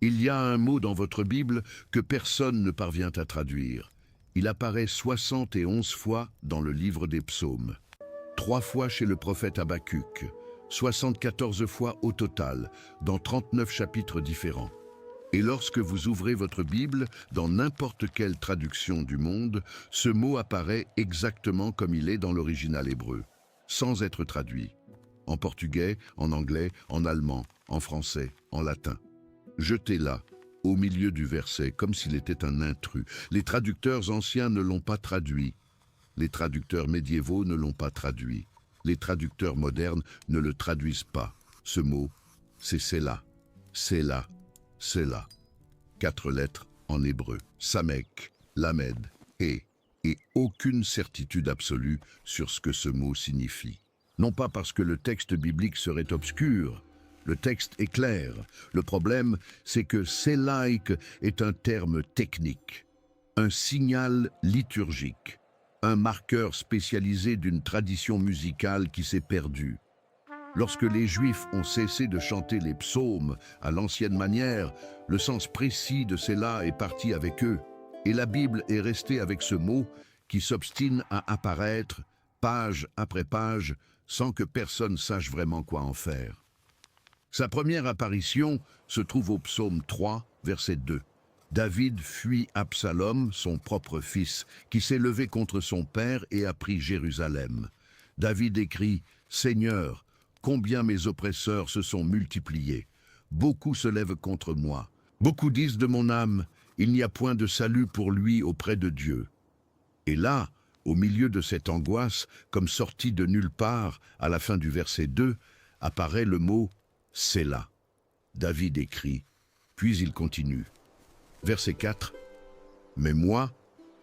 Il y a un mot dans votre Bible que personne ne parvient à traduire. Il apparaît 71 fois dans le livre des psaumes, 3 fois chez le prophète Habakkuk, 74 fois au total, dans 39 chapitres différents. Et lorsque vous ouvrez votre Bible, dans n'importe quelle traduction du monde, ce mot apparaît exactement comme il est dans l'original hébreu, sans être traduit. En portugais, en anglais, en allemand, en français, en latin. Jeté là, au milieu du verset, comme s'il était un intrus. Les traducteurs anciens ne l'ont pas traduit. Les traducteurs médiévaux ne l'ont pas traduit. Les traducteurs modernes ne le traduisent pas. Ce mot, c'est Sélah. Sélah, Sélah. 4 lettres en hébreu. Samek, Lamed, et aucune certitude absolue sur ce que ce mot signifie. Non pas parce que le texte biblique serait obscur, le texte est clair. Le problème, c'est que sélaïque est un terme technique, un signal liturgique, un marqueur spécialisé d'une tradition musicale qui s'est perdue. Lorsque les Juifs ont cessé de chanter les psaumes à l'ancienne manière, le sens précis de Sélah est parti avec eux, et la Bible est restée avec ce mot qui s'obstine à apparaître, page après page, sans que personne sache vraiment quoi en faire. Sa première apparition se trouve au psaume 3, verset 2. David fuit Absalom, son propre fils, qui s'est levé contre son père et a pris Jérusalem. David écrit « Seigneur, combien mes oppresseurs se sont multipliés. Beaucoup se lèvent contre moi. Beaucoup disent de mon âme, il n'y a point de salut pour lui auprès de Dieu. » Et là, au milieu de cette angoisse, comme sorti de nulle part, à la fin du verset 2, apparaît le mot « Sélah ». David écrit, puis il continue. Verset 4. « Mais moi,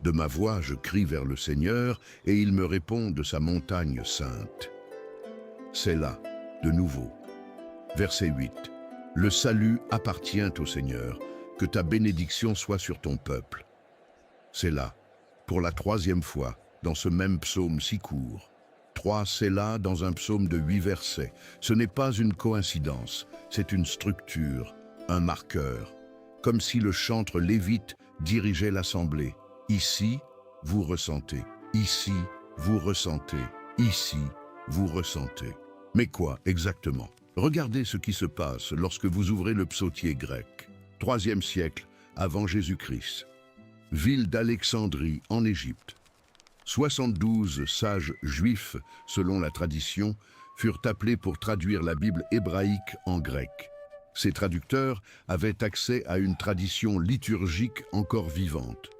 de ma voix, je crie vers le Seigneur, et il me répond de sa montagne sainte. » Sélah, de nouveau. Verset 8. « Le salut appartient au Seigneur, que ta bénédiction soit sur ton peuple. » Sélah, pour la 3e fois, dans ce même psaume si court. 3 Sélah dans un psaume de 8 versets. Ce n'est pas une coïncidence, c'est une structure, un marqueur. Comme si le chantre lévite dirigeait l'assemblée. Ici, vous ressentez. Ici, vous ressentez. Ici, vous ressentez. Mais quoi exactement? Regardez ce qui se passe lorsque vous ouvrez le psautier grec. 3e siècle avant Jésus-Christ. Ville d'Alexandrie en Égypte. 72 sages juifs, selon la tradition, furent appelés pour traduire la Bible hébraïque en grec. Ces traducteurs avaient accès à une tradition liturgique encore vivante.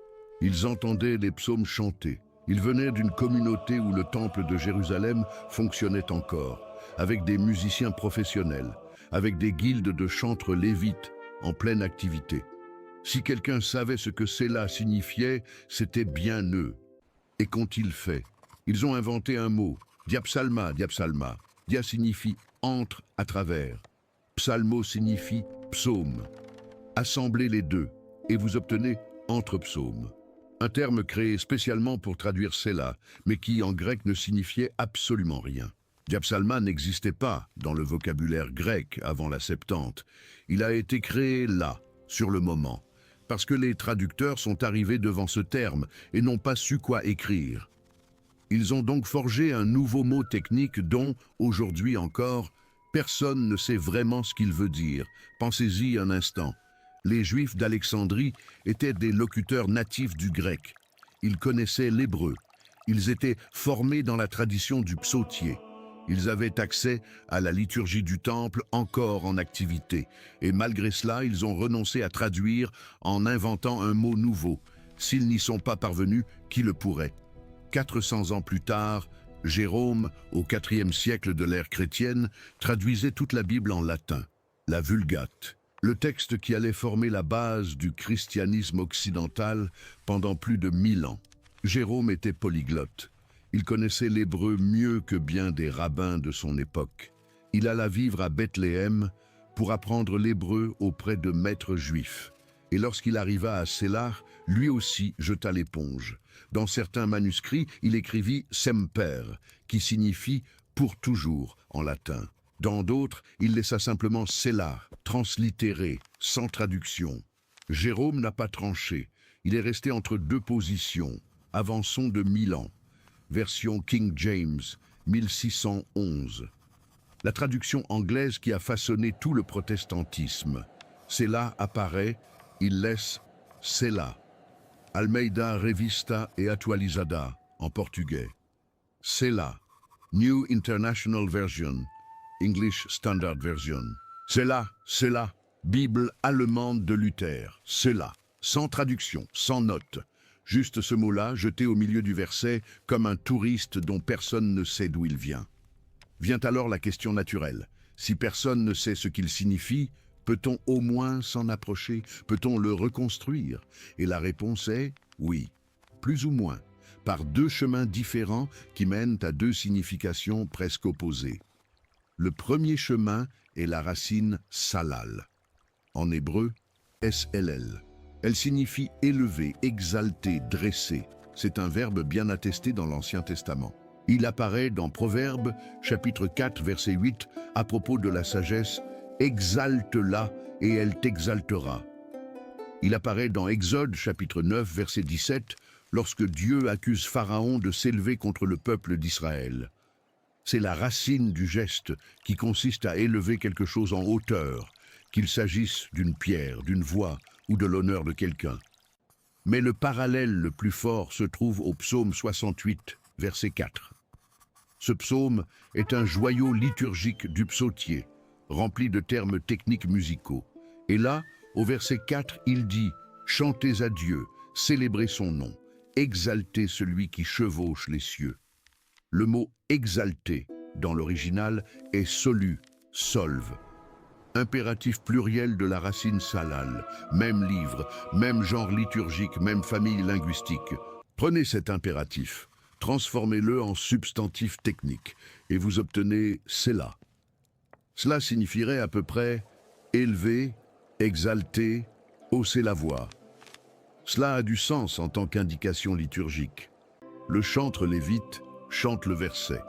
Ils entendaient les psaumes chantés. Ils venaient d'une communauté où le temple de Jérusalem fonctionnait encore, avec des musiciens professionnels, avec des guildes de chantres lévites en pleine activité. Si quelqu'un savait ce que Sélah signifiait, c'était bien eux. Et qu'ont-ils fait? Ils ont inventé un mot, diapsalma, diapsalma. Dia signifie entre, à travers. Psalmo signifie psaume. Assemblez les deux, et vous obtenez entre psaumes. Un terme créé spécialement pour traduire Sélah, mais qui en grec ne signifiait absolument rien. Diapsalma n'existait pas dans le vocabulaire grec avant la Septante. Il a été créé là, sur le moment, parce que les traducteurs sont arrivés devant ce terme et n'ont pas su quoi écrire. Ils ont donc forgé un nouveau mot technique dont, aujourd'hui encore, personne ne sait vraiment ce qu'il veut dire. Pensez-y un instant. Les Juifs d'Alexandrie étaient des locuteurs natifs du grec. Ils connaissaient l'hébreu. Ils étaient formés dans la tradition du psautier. Ils avaient accès à la liturgie du temple encore en activité. Et malgré cela, ils ont renoncé à traduire en inventant un mot nouveau. S'ils n'y sont pas parvenus, qui le pourrait? 400 ans plus tard, Jérôme, au IVe siècle de l'ère chrétienne, traduisait toute la Bible en latin, la Vulgate, le texte qui allait former la base du christianisme occidental pendant plus de 1000 ans. Jérôme était polyglotte. Il connaissait l'hébreu mieux que bien des rabbins de son époque. Il alla vivre à Bethléem pour apprendre l'hébreu auprès de maîtres juifs. Et lorsqu'il arriva à Sélah, lui aussi jeta l'éponge. Dans certains manuscrits, il écrivit « semper », qui signifie « pour toujours » en latin. Dans d'autres, il laissa simplement Sélah, translittéré, sans traduction. Jérôme n'a pas tranché. Il est resté entre deux positions. Avançons de 1000 ans. Version King James, 1611. La traduction anglaise qui a façonné tout le protestantisme. Sélah apparaît, il laisse Sélah. Almeida Revista et Atualizada, en portugais. Sélah, New International Version, English Standard Version. Sélah, Bible allemande de Luther. Sélah, sans traduction, sans note. Juste ce mot-là, jeté au milieu du verset, comme un touriste dont personne ne sait d'où il vient. Vient alors la question naturelle. Si personne ne sait ce qu'il signifie, peut-on au moins s'en approcher? Peut-on le reconstruire? Et la réponse est oui, plus ou moins, par deux chemins différents qui mènent à deux significations presque opposées. Le premier chemin est la racine salal, en hébreu SLL. Elle signifie élever, exalter, dresser. C'est un verbe bien attesté dans l'Ancien Testament. Il apparaît dans Proverbes, chapitre 4, verset 8, à propos de la sagesse, « Exalte-la et elle t'exaltera ». Il apparaît dans Exode, chapitre 9, verset 17, lorsque Dieu accuse Pharaon de s'élever contre le peuple d'Israël. C'est la racine du geste qui consiste à élever quelque chose en hauteur, qu'il s'agisse d'une pierre, d'une voix ou de l'honneur de quelqu'un. Mais le parallèle le plus fort se trouve au psaume 68, verset 4. Ce psaume est un joyau liturgique du psautier, rempli de termes techniques musicaux. Et là, au verset 4, il dit « Chantez à Dieu, célébrez son nom, exaltez celui qui chevauche les cieux ». Le mot « exalter » dans l'original est « solu », « solve ». Impératif pluriel de la racine salal, même livre, même genre liturgique, même famille linguistique. Prenez cet impératif, transformez-le en substantif technique, et vous obtenez « Sélah ». Cela signifierait à peu près « élever », exalter, hausser la voix. Cela a du sens en tant qu'indication liturgique. Le chantre lévite chante le verset.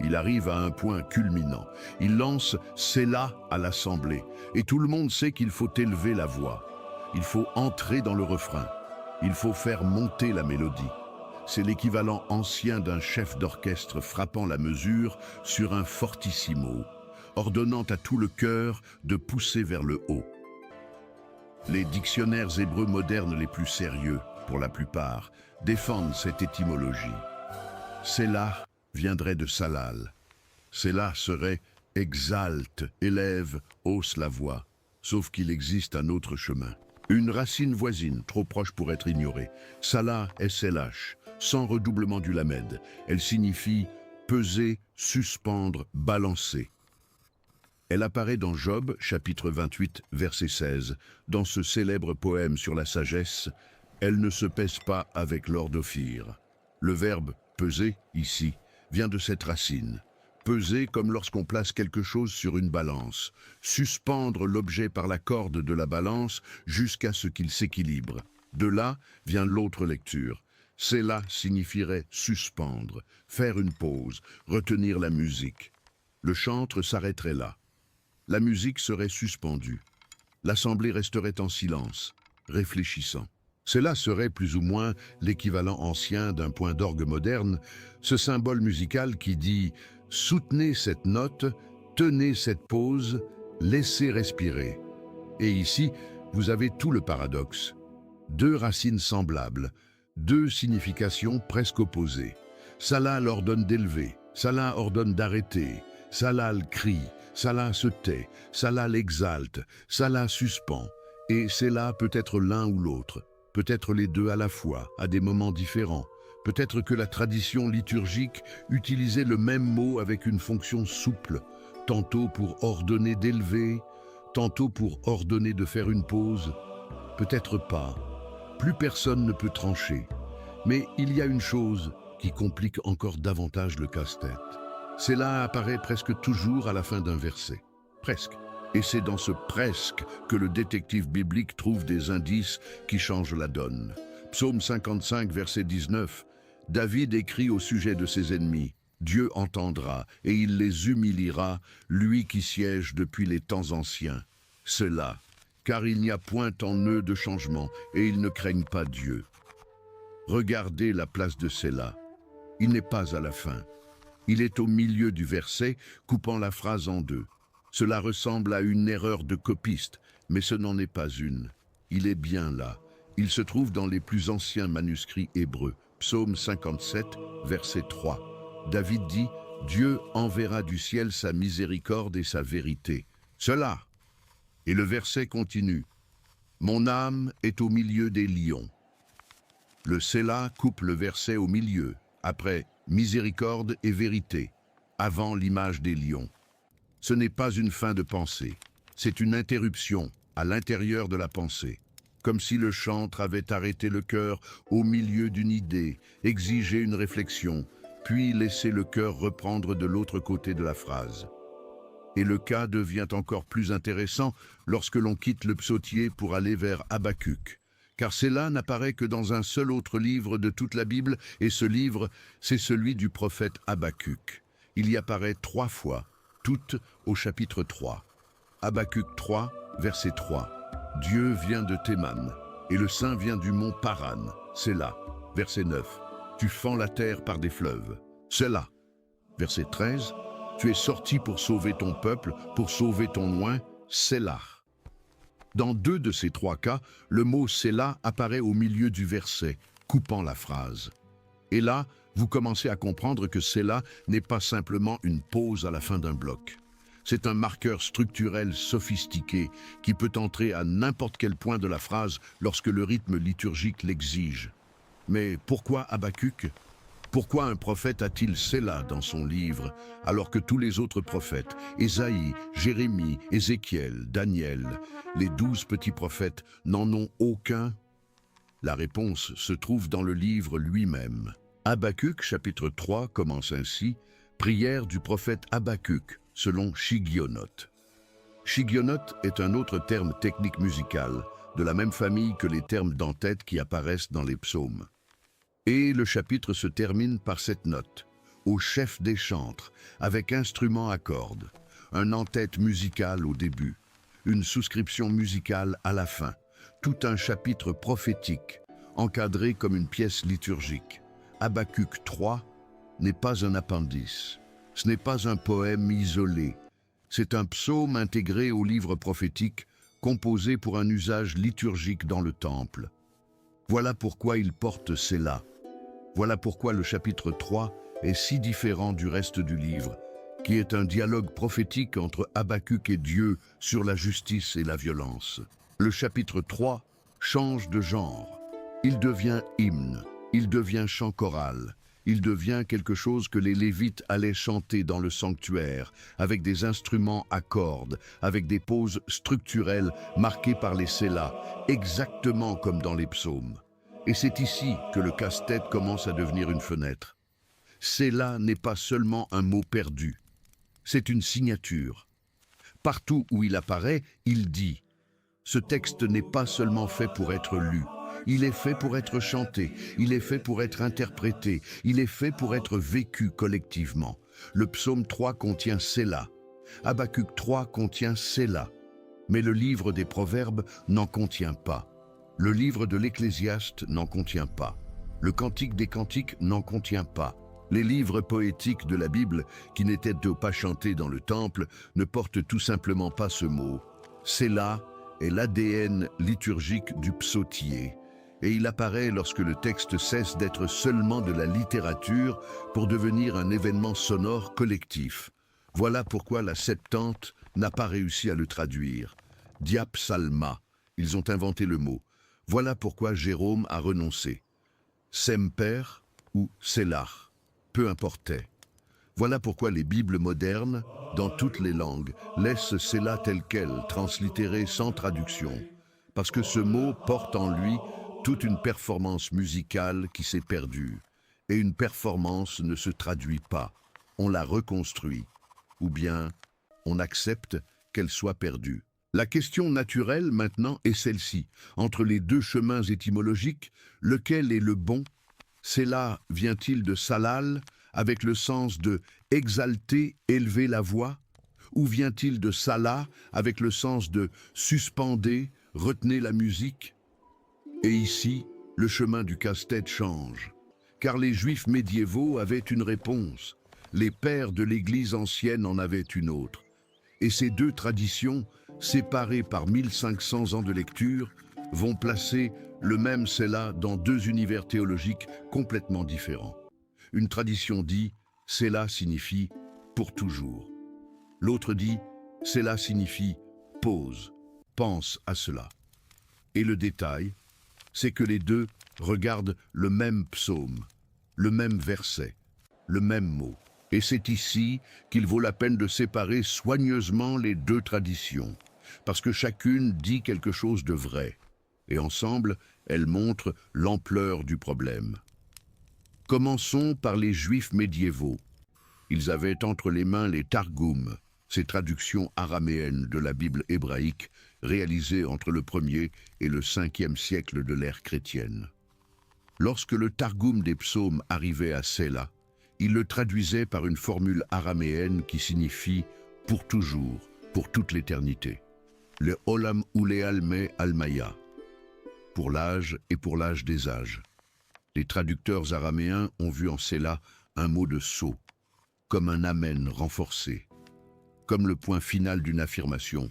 Il arrive à un point culminant. Il lance « Sélah » à l'assemblée. Et tout le monde sait qu'il faut élever la voix. Il faut entrer dans le refrain. Il faut faire monter la mélodie. C'est l'équivalent ancien d'un chef d'orchestre frappant la mesure sur un fortissimo, ordonnant à tout le chœur de pousser vers le haut. Les dictionnaires hébreux modernes les plus sérieux, pour la plupart, défendent cette étymologie. Sélah viendrait de salal. Sélah serait exalte, élève, hausse la voix, sauf qu'il existe un autre chemin. Une racine voisine, trop proche pour être ignorée. Salah SLH, sans redoublement du lamed. Elle signifie peser, suspendre, balancer. Elle apparaît dans Job, chapitre 28, verset 16, dans ce célèbre poème sur la sagesse, « Elle ne se pèse pas avec l'or d'Ophir ». Le verbe « peser » ici vient de cette racine. Peser comme lorsqu'on place quelque chose sur une balance, suspendre l'objet par la corde de la balance jusqu'à ce qu'il s'équilibre. De là vient l'autre lecture. Sélah signifierait suspendre, faire une pause, retenir la musique. Le chantre s'arrêterait là. La musique serait suspendue. L'assemblée resterait en silence, réfléchissant. Cela serait plus ou moins l'équivalent ancien d'un point d'orgue moderne, ce symbole musical qui dit « soutenez cette note, tenez cette pause, laissez respirer ». Et ici, vous avez tout le paradoxe. Deux racines semblables, deux significations presque opposées. Salal ordonne d'élever, Salah ordonne d'arrêter, Salal crie, Salah se tait, Salah l'exalte, Salah suspend. Et Sélah peut être l'un ou l'autre, peut-être les deux à la fois, à des moments différents. Peut-être que la tradition liturgique utilisait le même mot avec une fonction souple, tantôt pour ordonner d'élever, tantôt pour ordonner de faire une pause. Peut-être pas. Plus personne ne peut trancher. Mais il y a une chose qui complique encore davantage le casse-tête. Sélah apparaît presque toujours à la fin d'un verset. Presque. Et c'est dans ce presque que le détective biblique trouve des indices qui changent la donne. Psaume 55, verset 19. David écrit au sujet de ses ennemis. Dieu entendra, et il les humiliera, lui qui siège depuis les temps anciens. Selah, car il n'y a point en eux de changement, et ils ne craignent pas Dieu. Regardez la place de Selah. Il n'est pas à la fin. Il est au milieu du verset, coupant la phrase en deux. Cela ressemble à une erreur de copiste, mais ce n'en est pas une. Il est bien là. Il se trouve dans les plus anciens manuscrits hébreux. Psaume 57, verset 3. David dit, « Dieu enverra du ciel sa miséricorde et sa vérité. » Cela. Et le verset continue. « Mon âme est au milieu des lions. » Le Selah coupe le verset au milieu, après « miséricorde et vérité », avant l'image des lions. Ce n'est pas une fin de pensée, c'est une interruption à l'intérieur de la pensée, comme si le chantre avait arrêté le cœur au milieu d'une idée, exigé une réflexion, puis laissé le cœur reprendre de l'autre côté de la phrase. Et le cas devient encore plus intéressant lorsque l'on quitte le psautier pour aller vers Habacuc, car Selah n'apparaît que dans un seul autre livre de toute la Bible, et ce livre, c'est celui du prophète Habacuc. Il y apparaît 3 fois, toutes au chapitre 3. Habacuc 3, verset 3. Dieu vient de Théman, et le Saint vient du mont Paran. Selah, verset 9. Tu fends la terre par des fleuves. Selah, verset 13. Tu es sorti pour sauver ton peuple, pour sauver ton oint. Selah. Dans 2 de ces 3 cas, le mot Selah apparaît au milieu du verset, coupant la phrase. Et là, vous commencez à comprendre que Selah n'est pas simplement une pause à la fin d'un bloc. C'est un marqueur structurel sophistiqué qui peut entrer à n'importe quel point de la phrase lorsque le rythme liturgique l'exige. Mais pourquoi Habacuc ? Pourquoi un prophète a-t-il Selah dans son livre, alors que tous les autres prophètes, Ésaïe, Jérémie, Ézéchiel, Daniel, les 12 petits prophètes, n'en ont aucun ? La réponse se trouve dans le livre lui-même. Habacuc, chapitre 3, commence ainsi, « Prière du prophète Habacuc », selon Shigionoth. Shigionoth est un autre terme technique musical, de la même famille que les termes d'entête qui apparaissent dans les psaumes. Et le chapitre se termine par cette note, au chef des chantres, avec instrument à cordes, un en-tête musical au début, une souscription musicale à la fin, tout un chapitre prophétique, encadré comme une pièce liturgique. Habacuc 3 n'est pas un appendice, ce n'est pas un poème isolé, c'est un psaume intégré au livre prophétique, composé pour un usage liturgique dans le temple. Voilà pourquoi il porte Selah. Voilà pourquoi le chapitre 3 est si différent du reste du livre, qui est un dialogue prophétique entre Habacuc et Dieu sur la justice et la violence. Le chapitre 3 change de genre. Il devient hymne, il devient chant choral, il devient quelque chose que les Lévites allaient chanter dans le sanctuaire, avec des instruments à cordes, avec des pauses structurelles marquées par les Sélahs, exactement comme dans les psaumes. Et c'est ici que le casse-tête commence à devenir une fenêtre. Selah n'est pas seulement un mot perdu, c'est une signature. Partout où il apparaît, il dit « Ce texte n'est pas seulement fait pour être lu, il est fait pour être chanté, il est fait pour être interprété, il est fait pour être vécu collectivement. » Le psaume 3 contient Selah, Habacuc 3 contient Selah, mais le livre des Proverbes n'en contient pas. Le livre de l'Ecclésiaste n'en contient pas. Le Cantique des Cantiques n'en contient pas. Les livres poétiques de la Bible, qui n'étaient pas chantés dans le temple, ne portent tout simplement pas ce mot. Selah est l'ADN liturgique du psautier, et il apparaît lorsque le texte cesse d'être seulement de la littérature pour devenir un événement sonore collectif. Voilà pourquoi la Septante n'a pas réussi à le traduire. Diapsalma, ils ont inventé le mot. Voilà pourquoi Jérôme a renoncé. Semper ou Selah, peu importait. Voilà pourquoi les Bibles modernes, dans toutes les langues, laissent Selah tel quel, translittéré sans traduction, parce que ce mot porte en lui toute une performance musicale qui s'est perdue. Et une performance ne se traduit pas, on la reconstruit, ou bien on accepte qu'elle soit perdue. La question naturelle maintenant est celle-ci. Entre les 2 chemins étymologiques, lequel est le bon ? Selah vient-il de Salal, avec le sens de exalter, élever la voix? Ou vient-il de Salah, avec le sens de suspendez, retenez la musique? Et ici, le chemin du casse-tête change, car les Juifs médiévaux avaient une réponse, les pères de l'Église ancienne en avaient une autre. Et ces deux traditions, séparées par 1500 ans de lecture, vont placer le même Sélah dans deux univers théologiques complètement différents. Une tradition dit « Sélah signifie « pour toujours ». L'autre dit « Sélah signifie « pause, pense à cela ». Et le détail, c'est que les deux regardent le même psaume, le même verset, le même mot. Et c'est ici qu'il vaut la peine de séparer soigneusement les deux traditions, parce que chacune dit quelque chose de vrai, et ensemble, elles montrent l'ampleur du problème. Commençons par les Juifs médiévaux. Ils avaient entre les mains les Targums, ces traductions araméennes de la Bible hébraïque réalisées entre le 1er et le 5e siècle de l'ère chrétienne. Lorsque le Targum des psaumes arrivait à Sélah, il le traduisait par une formule araméenne qui signifie « pour toujours, pour toute l'éternité ». Le Olam Ule Alme Almaya, pour l'âge et pour l'âge des âges. Les traducteurs araméens ont vu en Sélah un mot de sceau, comme un amen renforcé, comme le point final d'une affirmation,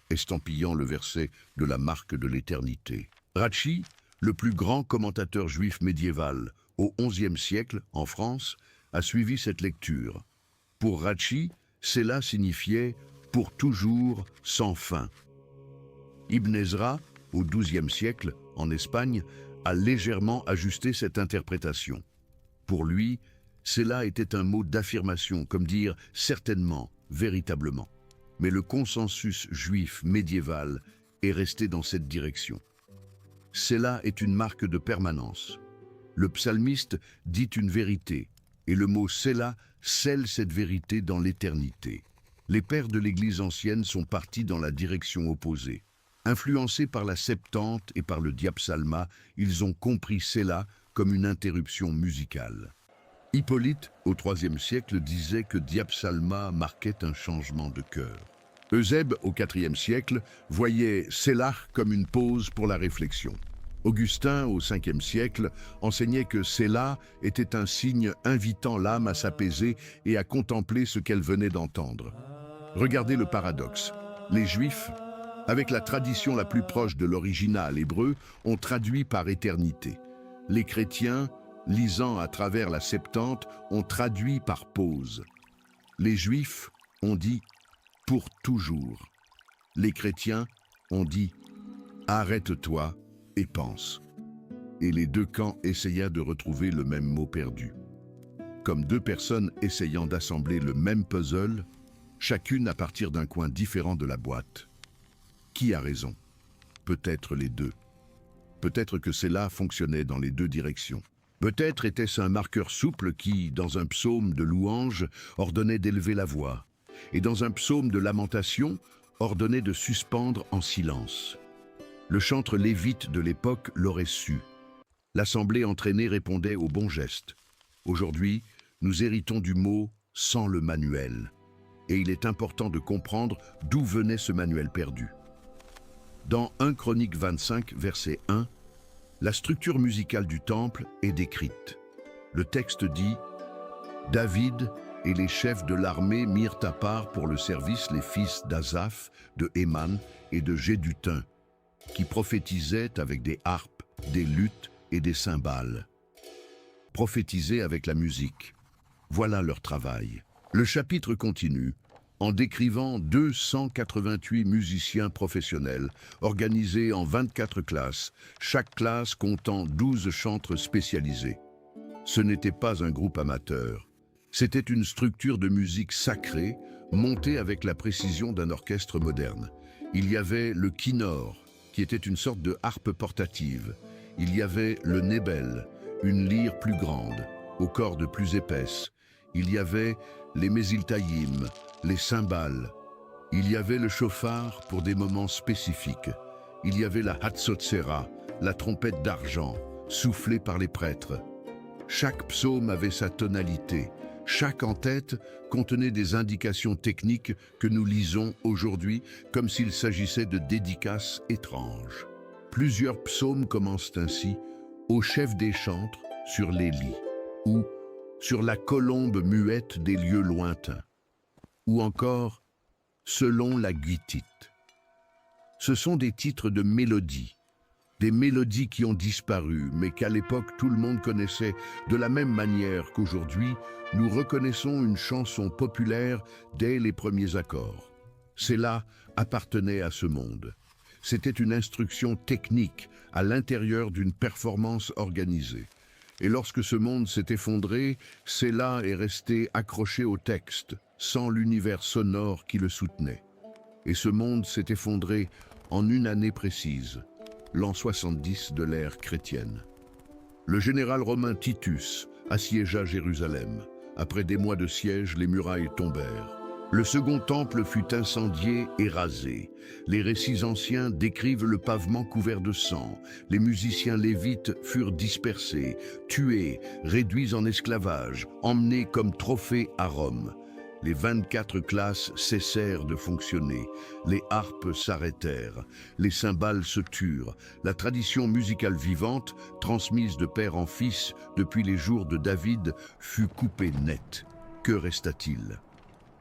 estampillant le verset de la marque de l'éternité. Rachi, le plus grand commentateur juif médiéval au XIe siècle en France, a suivi cette lecture. Pour Rachi, Sélah signifiait « pour toujours, sans fin ». Ibn Ezra, au XIIe siècle, en Espagne, a légèrement ajusté cette interprétation. Pour lui, Sélah était un mot d'affirmation, comme dire « certainement », véritablement. Mais le consensus juif médiéval est resté dans cette direction. Sélah est une marque de permanence. Le psalmiste dit une vérité, et le mot Sélah scelle cette vérité dans l'éternité. Les pères de l'Église ancienne sont partis dans la direction opposée. Influencés par la Septante et par le Diapsalma, ils ont compris Sélah comme une interruption musicale. Hippolyte, au IIIe siècle, disait que Diapsalma marquait un changement de cœur. Eusèbe, au IVe siècle, voyait Sélah comme une pause pour la réflexion. Augustin, au Ve siècle, enseignait que Sélah était un signe invitant l'âme à s'apaiser et à contempler ce qu'elle venait d'entendre. Regardez le paradoxe. Les Juifs, avec la tradition la plus proche de l'original hébreu, ont traduit par éternité. Les chrétiens, lisant à travers la Septante, ont traduit par pause. Les Juifs ont dit « pour toujours ». Les chrétiens ont dit « arrête-toi et pense ». Et les deux camps essayèrent de retrouver le même mot perdu. Comme deux personnes essayant d'assembler le même puzzle, chacune à partir d'un coin différent de la boîte. Qui a raison? Peut-être les deux. Peut-être que Sélah fonctionnait dans les deux directions. Peut-être était-ce un marqueur souple qui, dans un psaume de louange, ordonnait d'élever la voix, et dans un psaume de lamentation, ordonnait de suspendre en silence. Le chantre lévite de l'époque l'aurait su. L'assemblée entraînée répondait au bon geste. Aujourd'hui, nous héritons du mot « sans le manuel ». Et il est important de comprendre d'où venait ce manuel perdu. Dans 1 Chronique 25, verset 1, la structure musicale du temple est décrite. Le texte dit « David et les chefs de l'armée mirent à part pour le service les fils d'Asaph, de Héman et de Jéduthun, qui prophétisaient avec des harpes, des luttes et des cymbales. » Prophétiser avec la musique. Voilà leur travail. Le chapitre continue en décrivant 288 musiciens professionnels organisés en 24 classes, chaque classe comptant 12 chantres spécialisés. Ce n'était pas un groupe amateur, c'était une structure de musique sacrée montée avec la précision d'un orchestre moderne. Il y avait le kinnor, qui était une sorte de harpe portative. Il y avait le nebel, une lyre plus grande, aux cordes plus épaisses. Il y avait les mésiltaïm, les cymbales. Il y avait le chauffard pour des moments spécifiques. Il y avait la hatzotsera, la trompette d'argent, soufflée par les prêtres. Chaque psaume avait sa tonalité. Chaque en-tête contenait des indications techniques que nous lisons aujourd'hui comme s'il s'agissait de dédicaces étranges. Plusieurs psaumes commencent ainsi « Au chef des chantres sur les lits » ou « Sur la colombe muette des lieux lointains » ou encore « Selon la guitite ». Ce sont des titres de mélodies. Des mélodies qui ont disparu, mais qu'à l'époque tout le monde connaissait de la même manière qu'aujourd'hui, nous reconnaissons une chanson populaire dès les premiers accords. Cela appartenait à ce monde. C'était une instruction technique à l'intérieur d'une performance organisée. Et lorsque ce monde s'est effondré, cela est resté accroché au texte, sans l'univers sonore qui le soutenait. Et ce monde s'est effondré en une année précise, l'an 70 de l'ère chrétienne. Le général romain Titus assiégea Jérusalem. Après des mois de siège, les murailles tombèrent. Le second temple fut incendié et rasé. Les récits anciens décrivent le pavement couvert de sang. Les musiciens lévites furent dispersés, tués, réduits en esclavage, emmenés comme trophées à Rome. Les 24 classes cessèrent de fonctionner, les harpes s'arrêtèrent, les cymbales se turent, la tradition musicale vivante, transmise de père en fils depuis les jours de David, fut coupée net. Que resta-t-il?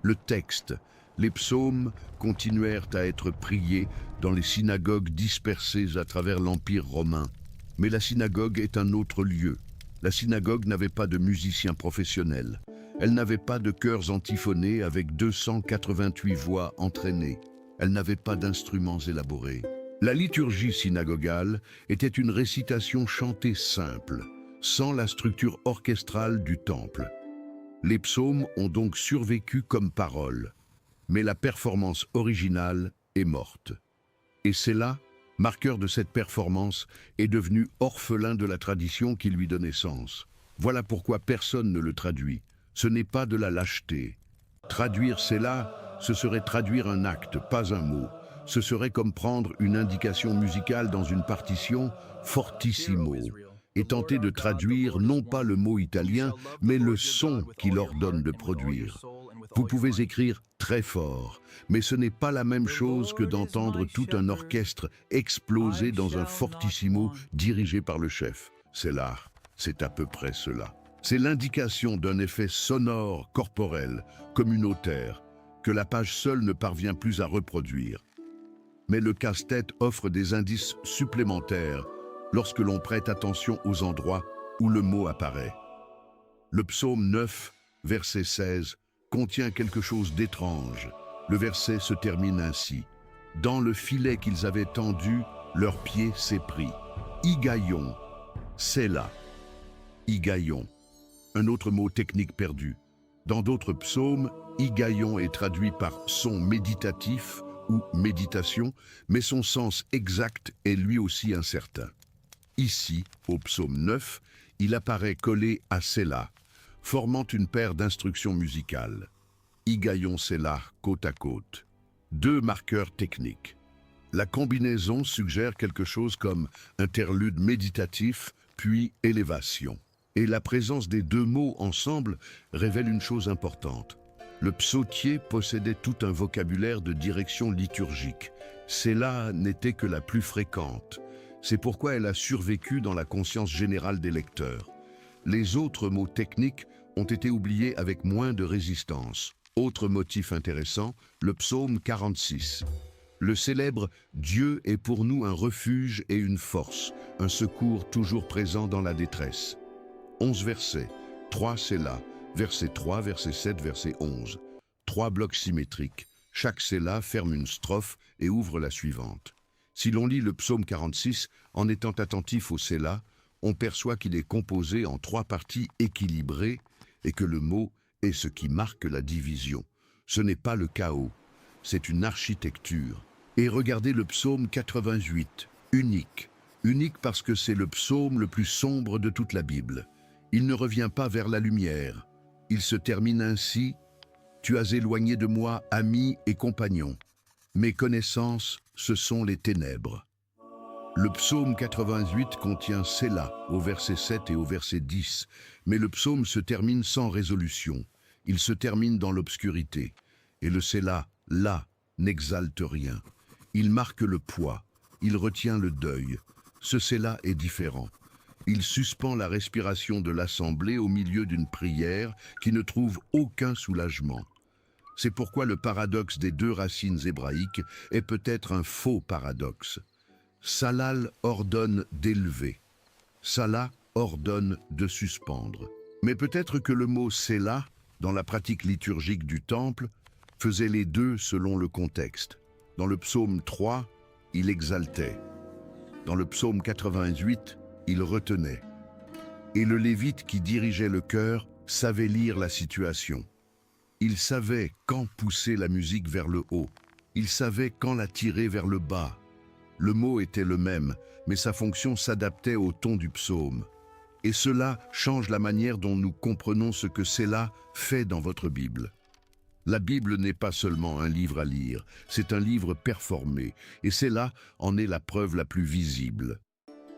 Le texte, les psaumes continuèrent à être priés dans les synagogues dispersées à travers l'Empire romain. Mais la synagogue est un autre lieu. La synagogue n'avait pas de musiciens professionnels. Elle n'avait pas de chœurs antiphonés avec 288 voix entraînées. Elle n'avait pas d'instruments élaborés. La liturgie synagogale était une récitation chantée simple, sans la structure orchestrale du temple. Les psaumes ont donc survécu comme paroles, mais la performance originale est morte. Et c'est là, marqueur de cette performance, est devenu orphelin de la tradition qui lui donnait sens. Voilà pourquoi personne ne le traduit. Ce n'est pas de la lâcheté. Traduire cela, ce serait traduire un acte, pas un mot. Ce serait comme prendre une indication musicale dans une partition fortissimo et tenter de traduire non pas le mot italien, mais le son qu'il ordonne de produire. Vous pouvez écrire très fort, mais ce n'est pas la même chose que d'entendre tout un orchestre exploser dans un fortissimo dirigé par le chef. C'est l'art, c'est à peu près cela. C'est l'indication d'un effet sonore, corporel, communautaire, que la page seule ne parvient plus à reproduire. Mais le casse-tête offre des indices supplémentaires lorsque l'on prête attention aux endroits où le mot apparaît. Le psaume 9, verset 16, contient quelque chose d'étrange. Le verset se termine ainsi. « Dans le filet qu'ils avaient tendu, leur pied s'est pris. Igaillon, c'est là. Igaillon. » Un autre mot technique perdu. Dans d'autres psaumes, Igaillon est traduit par son méditatif ou méditation, mais son sens exact est lui aussi incertain. Ici, au psaume 9, il apparaît collé à Sélah, formant une paire d'instructions musicales. Igaillon Sélah côte à côte. Deux marqueurs techniques. La combinaison suggère quelque chose comme interlude méditatif, puis élévation. Et la présence des deux mots ensemble révèle une chose importante. Le psautier possédait tout un vocabulaire de direction liturgique. Sélah n'était que la plus fréquente. C'est pourquoi elle a survécu dans la conscience générale des lecteurs. Les autres mots techniques ont été oubliés avec moins de résistance. Autre motif intéressant, le psaume 46. Le célèbre « Dieu est pour nous un refuge et une force, un secours toujours présent dans la détresse ». 11 versets, 3 Sélah, verset 3, verset 7, verset 11. 3 blocs symétriques. Chaque Sélah ferme une strophe et ouvre la suivante. Si l'on lit le psaume 46 en étant attentif au Sélah, on perçoit qu'il est composé en 3 parties équilibrées et que le mot est ce qui marque la division. Ce n'est pas le chaos, c'est une architecture. Et regardez le psaume 88, unique. Unique parce que c'est le psaume le plus sombre de toute la Bible. Il ne revient pas vers la lumière. Il se termine ainsi « Tu as éloigné de moi amis et compagnons. Mes connaissances, ce sont les ténèbres. » Le psaume 88 contient Sélah au verset 7 et au verset 10, mais le psaume se termine sans résolution. Il se termine dans l'obscurité. Et le Sélah, là, n'exalte rien. Il marque le poids, il retient le deuil. Ce Sélah est différent. Il suspend la respiration de l'assemblée au milieu d'une prière qui ne trouve aucun soulagement. C'est pourquoi le paradoxe des deux racines hébraïques est peut-être un faux paradoxe. Salal ordonne d'élever. Salah ordonne de suspendre. Mais peut-être que le mot Sélah, dans la pratique liturgique du temple, faisait les deux selon le contexte. Dans le psaume 3, il exaltait. Dans le psaume 88, il retenait. Et le lévite qui dirigeait le chœur savait lire la situation. Il savait quand pousser la musique vers le haut. Il savait quand la tirer vers le bas. Le mot était le même, mais sa fonction s'adaptait au ton du psaume. Et cela change la manière dont nous comprenons ce que Sélah fait dans votre Bible. La Bible n'est pas seulement un livre à lire, c'est un livre performé, et Sélah en est la preuve la plus visible.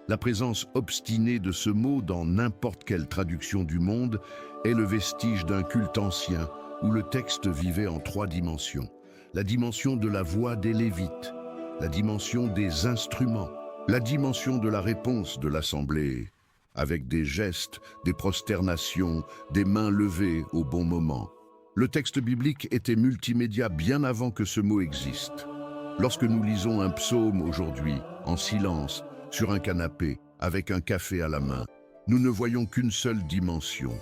La présence obstinée de ce mot dans n'importe quelle traduction du monde est le vestige d'un culte ancien où le texte vivait en trois dimensions. La dimension de la voix des Lévites, la dimension des instruments, la dimension de la réponse de l'assemblée, avec des gestes, des prosternations, des mains levées au bon moment. Le texte biblique était multimédia bien avant que ce mot existe. Lorsque nous lisons un psaume aujourd'hui, en silence, sur un canapé, avec un café à la main, nous ne voyons qu'une seule dimension,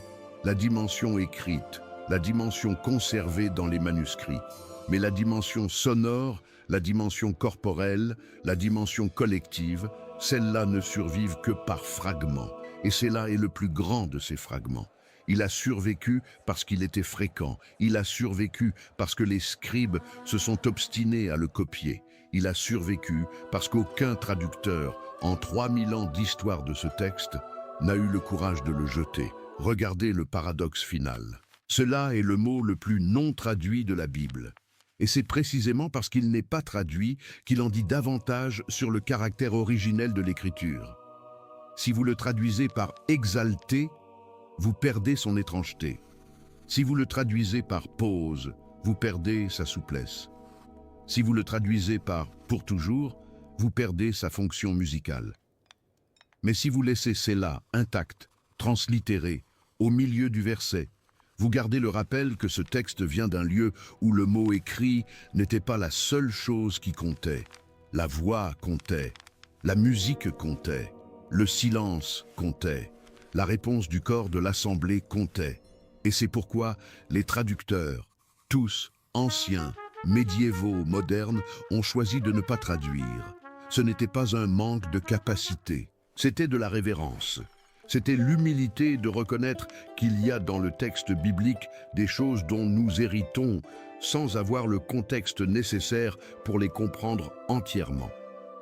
la dimension écrite, la dimension conservée dans les manuscrits. Mais la dimension sonore, la dimension corporelle, la dimension collective, celles-là ne survivent que par fragments. Et Sélah est le plus grand de ces fragments. Il a survécu parce qu'il était fréquent. Il a survécu parce que les scribes se sont obstinés à le copier. Il a survécu parce qu'aucun traducteur, en 3000 ans d'histoire de ce texte, n'a eu le courage de le jeter. Regardez le paradoxe final. Cela est le mot le plus non traduit de la Bible. Et c'est précisément parce qu'il n'est pas traduit qu'il en dit davantage sur le caractère originel de l'écriture. Si vous le traduisez par « exalter », vous perdez son étrangeté. Si vous le traduisez par « pause », vous perdez sa souplesse. Si vous le traduisez par « pour toujours », vous perdez sa fonction musicale. Mais si vous laissez Sélah intact, translittéré, au milieu du verset, vous gardez le rappel que ce texte vient d'un lieu où le mot écrit n'était pas la seule chose qui comptait. La voix comptait, la musique comptait, le silence comptait, la réponse du corps de l'assemblée comptait. Et c'est pourquoi les traducteurs, tous anciens, médiévaux, modernes, ont choisi de ne pas traduire. Ce n'était pas un manque de capacité, c'était de la révérence. C'était l'humilité de reconnaître qu'il y a dans le texte biblique des choses dont nous héritons sans avoir le contexte nécessaire pour les comprendre entièrement.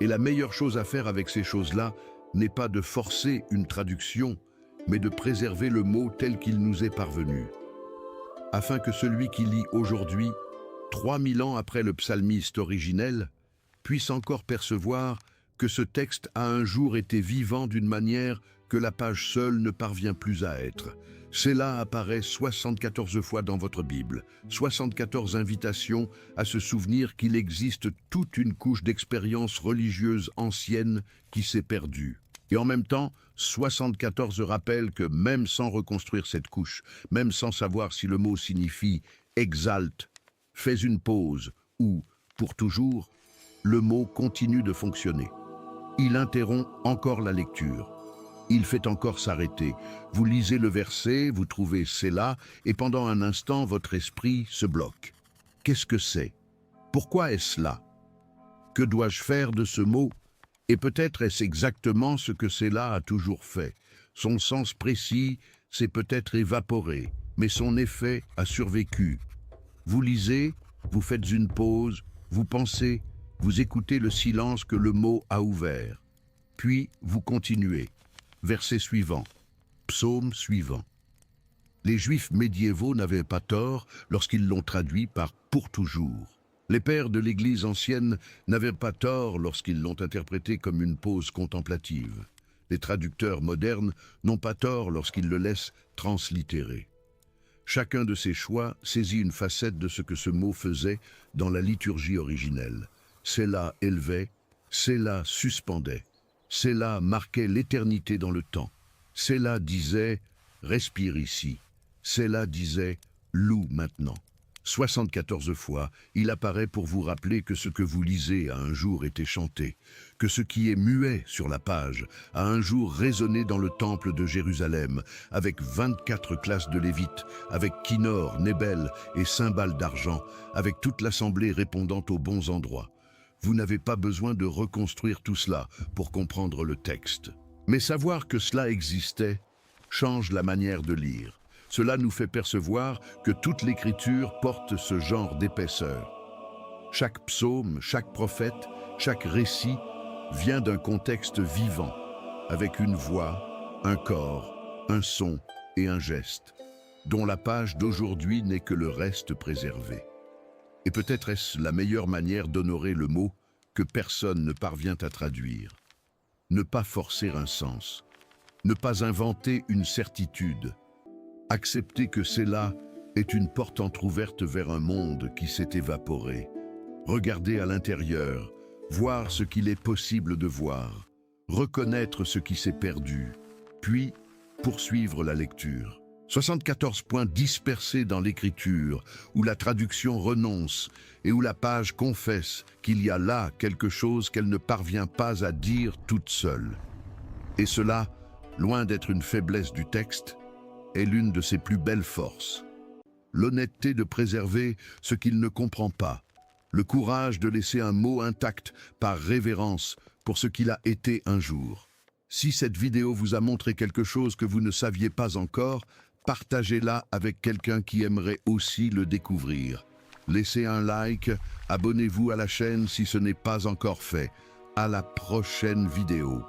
Et la meilleure chose à faire avec ces choses-là n'est pas de forcer une traduction, mais de préserver le mot tel qu'il nous est parvenu, afin que celui qui lit aujourd'hui, 3000 ans après le psalmiste originel, puisse encore percevoir que ce texte a un jour été vivant d'une manière que la page seule ne parvient plus à être. Sélah apparaît 74 fois dans votre Bible, 74 invitations à se souvenir qu'il existe toute une couche d'expérience religieuse ancienne qui s'est perdue. Et en même temps, 74 rappellent que même sans reconstruire cette couche, même sans savoir si le mot signifie « exalte »,« fais une pause » ou « pour toujours », le mot continue de fonctionner. Il interrompt encore la lecture. Il fait encore s'arrêter. Vous lisez le verset, vous trouvez Sélah, et pendant un instant, votre esprit se bloque. Qu'est-ce que c'est? Pourquoi est-ce là? Que dois-je faire de ce mot? Et peut-être est-ce exactement ce que Sélah a toujours fait. Son sens précis s'est peut-être évaporé, mais son effet a survécu. Vous lisez, vous faites une pause, vous pensez, vous écoutez le silence que le mot a ouvert. Puis vous continuez. Verset suivant, psaume suivant. Les Juifs médiévaux n'avaient pas tort lorsqu'ils l'ont traduit par « pour toujours ». Les pères de l'Église ancienne n'avaient pas tort lorsqu'ils l'ont interprété comme une pause contemplative. Les traducteurs modernes n'ont pas tort lorsqu'ils le laissent translittérer. Chacun de ces choix saisit une facette de ce que ce mot faisait dans la liturgie originelle. Séla élevait, Séla suspendait, Séla marquait l'éternité dans le temps. Séla disait « respire ici », Séla disait « loue maintenant ». 74 fois, il apparaît pour vous rappeler que ce que vous lisez a un jour été chanté, que ce qui est muet sur la page a un jour résonné dans le temple de Jérusalem, avec 24 classes de Lévites, avec kinnor, nébel et cymbales d'argent, avec toute l'assemblée répondant aux bons endroits. Vous n'avez pas besoin de reconstruire tout cela pour comprendre le texte. Mais savoir que cela existait change la manière de lire. Cela nous fait percevoir que toute l'Écriture porte ce genre d'épaisseur. Chaque psaume, chaque prophète, chaque récit vient d'un contexte vivant, avec une voix, un corps, un son et un geste, dont la page d'aujourd'hui n'est que le reste préservé. Et peut-être est-ce la meilleure manière d'honorer le mot que personne ne parvient à traduire. Ne pas forcer un sens, ne pas inventer une certitude, accepter que Séla est une porte entr'ouverte vers un monde qui s'est évaporé. Regarder à l'intérieur, voir ce qu'il est possible de voir, reconnaître ce qui s'est perdu, puis poursuivre la lecture. 74 points dispersés dans l'écriture, où la traduction renonce et où la page confesse qu'il y a là quelque chose qu'elle ne parvient pas à dire toute seule. Et cela, loin d'être une faiblesse du texte, est l'une de ses plus belles forces. L'honnêteté de préserver ce qu'il ne comprend pas, le courage de laisser un mot intact par révérence pour ce qu'il a été un jour. Si cette vidéo vous a montré quelque chose que vous ne saviez pas encore, partagez-la avec quelqu'un qui aimerait aussi le découvrir. Laissez un like, abonnez-vous à la chaîne si ce n'est pas encore fait. À la prochaine vidéo.